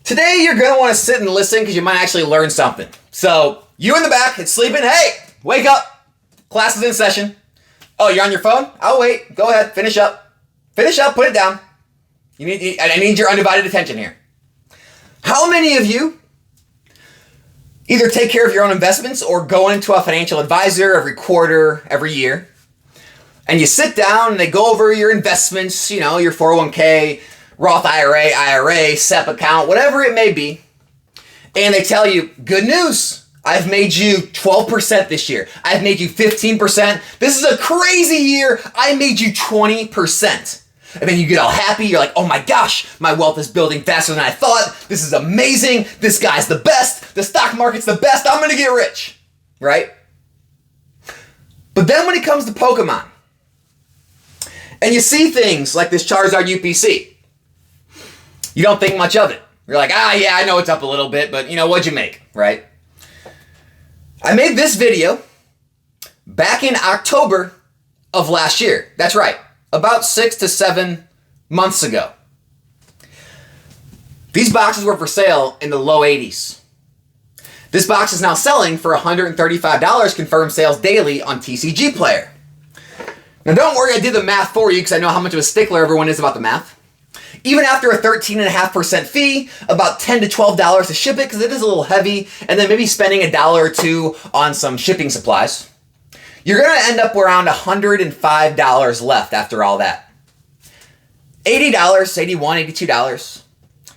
Today you're going to want to sit and listen because you might actually learn something. So, you in the back, it's sleeping. Hey, wake up. Class is in session. Oh, you're on your phone? I'll wait. Go ahead. Finish up. Finish up. Put it down. I need your undivided attention here. How many of you either take care of your own investments or go into a financial advisor every quarter, every year, and you sit down and they go over your investments, you know, your 401k, Roth IRA, SEP account, whatever it may be, and they tell you, good news, I've made you 12% this year. I've made you 15%. This is a crazy year. I made you 20%. And then you get all happy. You're like, oh my gosh, my wealth is building faster than I thought. This is amazing. This guy's the best. The stock market's the best. I'm going to get rich, right? But then when it comes to Pokemon, and you see things like this Charizard UPC, you don't think much of it. You're like, yeah, I know it's up a little bit, but you know, what'd you make, right? I made this video back in October of last year. That's right, about 6 to 7 months ago. These boxes were for sale in the low 80s. This box is now selling for $135 confirmed sales daily on TCG Player. Now don't worry, I did the math for you because I know how much of a stickler everyone is about the math. Even after a 13.5% fee, about $10 to $12 to ship it because it is a little heavy, and then maybe spending $1 or $2 on some shipping supplies, you're going to end up around $105 left after all that. $80, $81, $82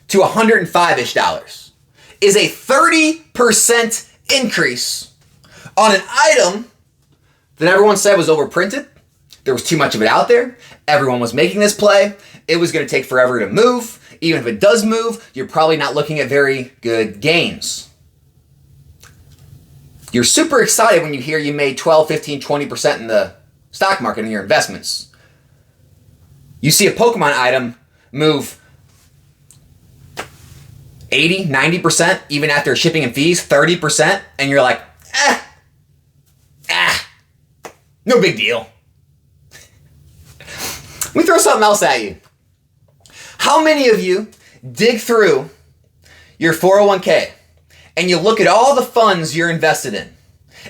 to $105-ish is a 30% increase on an item that everyone said was overprinted. There was too much of it out there. Everyone was making this play. It was going to take forever to move. Even if it does move, you're probably not looking at very good gains. You're super excited when you hear you made 12, 15, 20% in the stock market in your investments. You see a Pokemon item move 80, 90%, even after shipping and fees, 30%, and you're like, no big deal. Let me throw something else at you. How many of you dig through your 401k and you look at all the funds you're invested in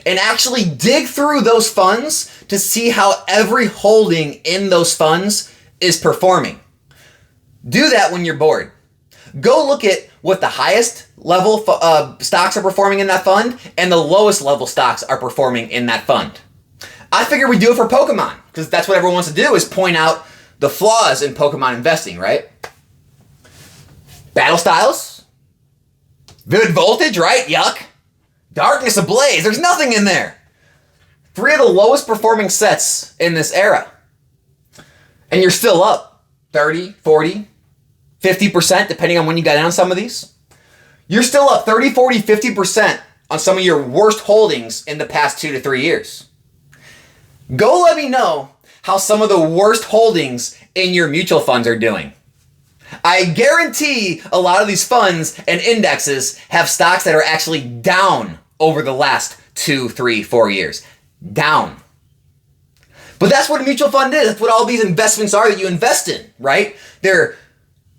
and actually dig through those funds to see how every holding in those funds is performing? Do that when you're bored. Go look at what the highest level stocks are performing in that fund and the lowest level stocks are performing in that fund. I figure we do it for Pokemon because that's what everyone wants to do, is point out the flaws in Pokemon investing, right? Battle Styles, Vivid Voltage, right? Yuck. Darkness Ablaze, there's nothing in there. 3 of the lowest performing sets in this era. And you're still up 30, 40, 50%, depending on when you got in on some of these. You're still up 30, 40, 50% on some of your worst holdings in the past 2 to 3 years. Go let me know how some of the worst holdings in your mutual funds are doing. I guarantee a lot of these funds and indexes have stocks that are actually down over the last 2, 3, 4 years. Down. But that's what a mutual fund is. That's what all these investments are that you invest in, right? They're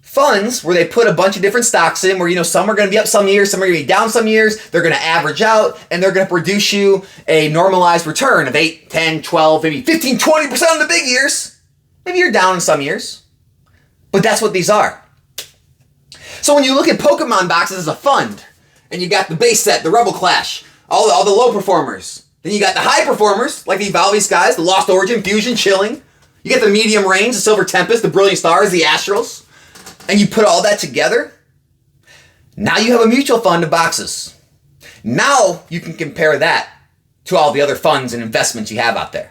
funds where they put a bunch of different stocks in where, you know, some are going to be up some years, some are going to be down some years. They're going to average out and they're going to produce you a normalized return of 8, 10, 12, maybe 15, 20% in the big years. Maybe you're down in some years. But that's what these are. So when you look at Pokemon boxes as a fund, and you got the base set, the Rebel Clash, all the low performers, then you got the high performers, like the Evolving Skies, the Lost Origin, Fusion, Chilling. You get the medium range, the Silver Tempest, the Brilliant Stars, the Astrals. And you put all that together, now you have a mutual fund of boxes. Now you can compare that to all the other funds and investments you have out there.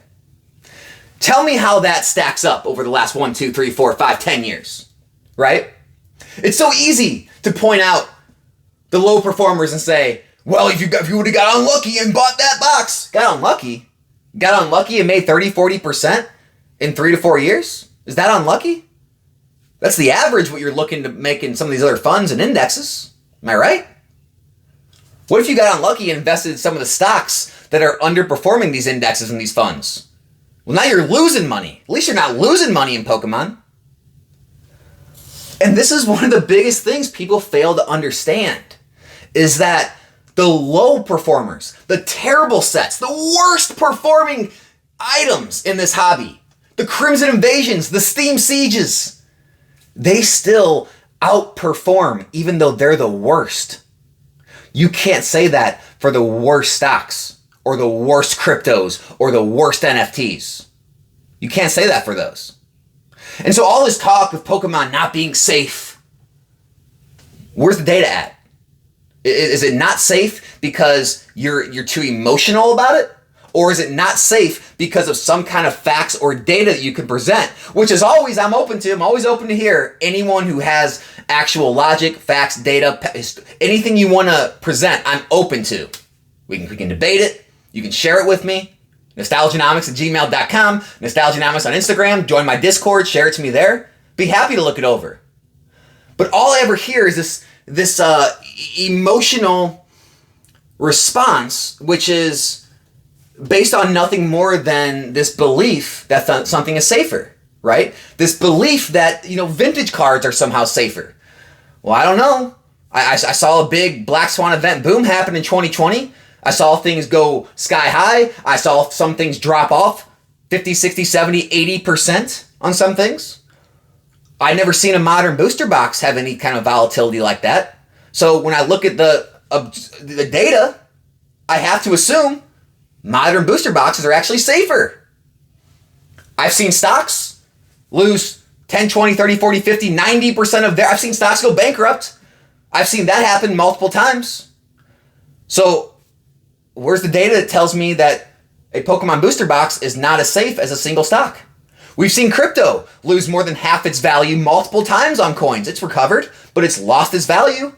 Tell me how that stacks up over the last 1, 2, 3, 4, 5, 10 years, right? It's so easy to point out the low performers and say, well, if you would have got unlucky and bought that box. Got unlucky and made 30, 40% in 3 to 4 years? Is that unlucky? That's the average what you're looking to make in some of these other funds and indexes. Am I right? What if you got unlucky and invested in some of the stocks that are underperforming these indexes and these funds? Well, now you're losing money. At least you're not losing money in Pokemon. And this is one of the biggest things people fail to understand, is that the low performers, the terrible sets, the worst performing items in this hobby, the Crimson Invasions, the Steam Sieges, they still outperform even though they're the worst. You can't say that for the worst stocks or the worst cryptos or the worst NFTs. You can't say that for those. And so all this talk of Pokemon not being safe, where's the data at? Is it not safe because you're too emotional about it? Or is it not safe because of some kind of facts or data that you can present? Which is always, I'm always open to hear anyone who has actual logic, facts, data, anything you want to present, I'm open to. We can debate it. You can share it with me. Nostalgianomics@gmail.com, Nostalgianomics on Instagram, join my Discord, share it to me there. Be happy to look it over. But all I ever hear is this emotional response, which is based on nothing more than this belief that something is safer, right? This belief that, vintage cards are somehow safer. Well, I don't know. I saw a big Black Swan event boom happen in 2020. I saw things go sky high. I saw some things drop off 50, 60, 70, 80% on some things. I never seen a modern booster box have any kind of volatility like that. So when I look at the data, I have to assume modern booster boxes are actually safer. I've seen stocks lose 10, 20, 30, 40, 50, 90% of I've seen stocks go bankrupt. I've seen that happen multiple times. So where's the data that tells me that a Pokemon booster box is not as safe as a single stock? We've seen crypto lose more than half its value multiple times on coins. It's recovered, but it's lost its value.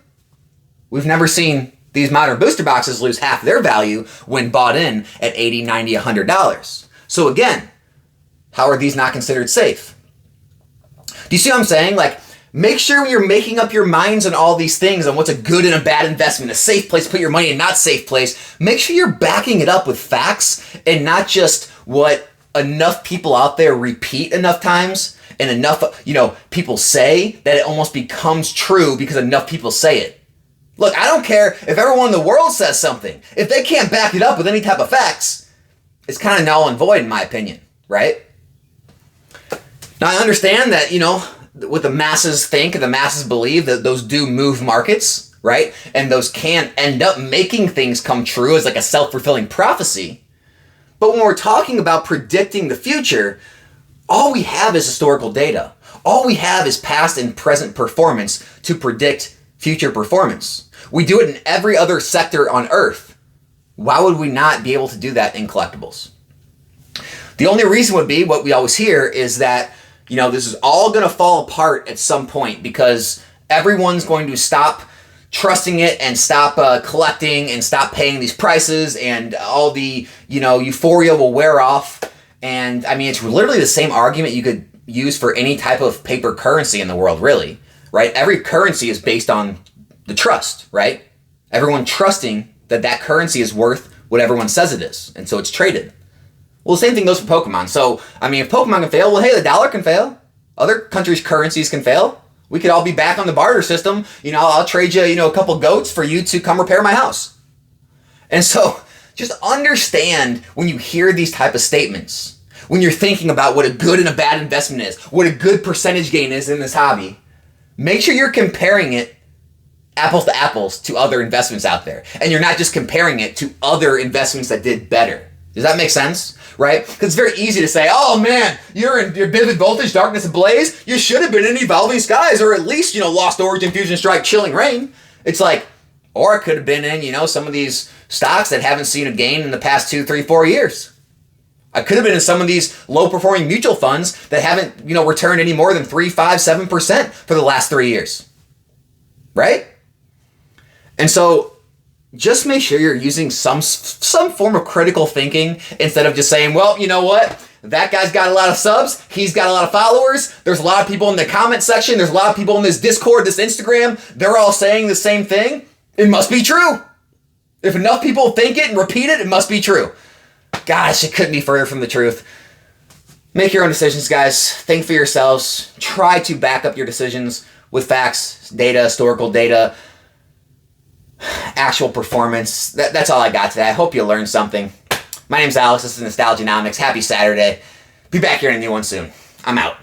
We've never seen these modern booster boxes lose half their value when bought in at $80, $90, $100. So again, how are these not considered safe? Do you see what I'm saying? Make sure when you're making up your minds on all these things, on what's a good and a bad investment, a safe place to put your money and not safe place, make sure you're backing it up with facts and not just what enough people out there repeat enough times and enough, people say that it almost becomes true because enough people say it. Look, I don't care if everyone in the world says something. If they can't back it up with any type of facts, it's kind of null and void in my opinion, right? Now I understand that, what the masses think and the masses believe, that those do move markets, right? And those can end up making things come true as like a self-fulfilling prophecy. But when we're talking about predicting the future, all we have is historical data. All we have is past and present performance to predict future performance. We do it in every other sector on Earth. Why would we not be able to do that in collectibles? The only reason would be what we always hear is that this is all going to fall apart at some point because everyone's going to stop trusting it and stop collecting and stop paying these prices and all the, euphoria will wear off. And I mean, it's literally the same argument you could use for any type of paper currency in the world, really, right? Every currency is based on the trust, right? Everyone trusting that currency is worth what everyone says it is. And so it's traded. Well, the same thing goes for Pokemon. So, I mean, if Pokemon can fail, well, hey, the dollar can fail. Other countries' currencies can fail. We could all be back on the barter system. I'll trade you, a couple goats for you to come repair my house. And so, just understand when you hear these type of statements, when you're thinking about what a good and a bad investment is, what a good percentage gain is in this hobby, make sure you're comparing it apples to apples to other investments out there. And you're not just comparing it to other investments that did better. Does that make sense? Right? Because it's very easy to say, oh man, you're in your Vivid Voltage, Darkness Ablaze. You should have been in Evolving Skies or at least, Lost Origin, Fusion Strike, Chilling Reign. It's like, or it could have been in, some of these stocks that haven't seen a gain in the past 2, 3, 4 years. I could have been in some of these low-performing mutual funds that haven't, returned any more than 3, 5, 7% for the last 3 years. Right? And so, just make sure you're using some form of critical thinking instead of just saying, well, you know what? That guy's got a lot of subs. He's got a lot of followers. There's a lot of people in the comment section. There's a lot of people in this Discord, this Instagram. They're all saying the same thing. It must be true. If enough people think it and repeat it, it must be true. Gosh, it couldn't be further from the truth. Make your own decisions, guys. Think for yourselves. Try to back up your decisions with facts, data, historical data, actual performance. That's all I got today. I hope you learned something. My name's Alex. This is Nostalgianomics. Happy Saturday. Be back here in a new one soon. I'm out.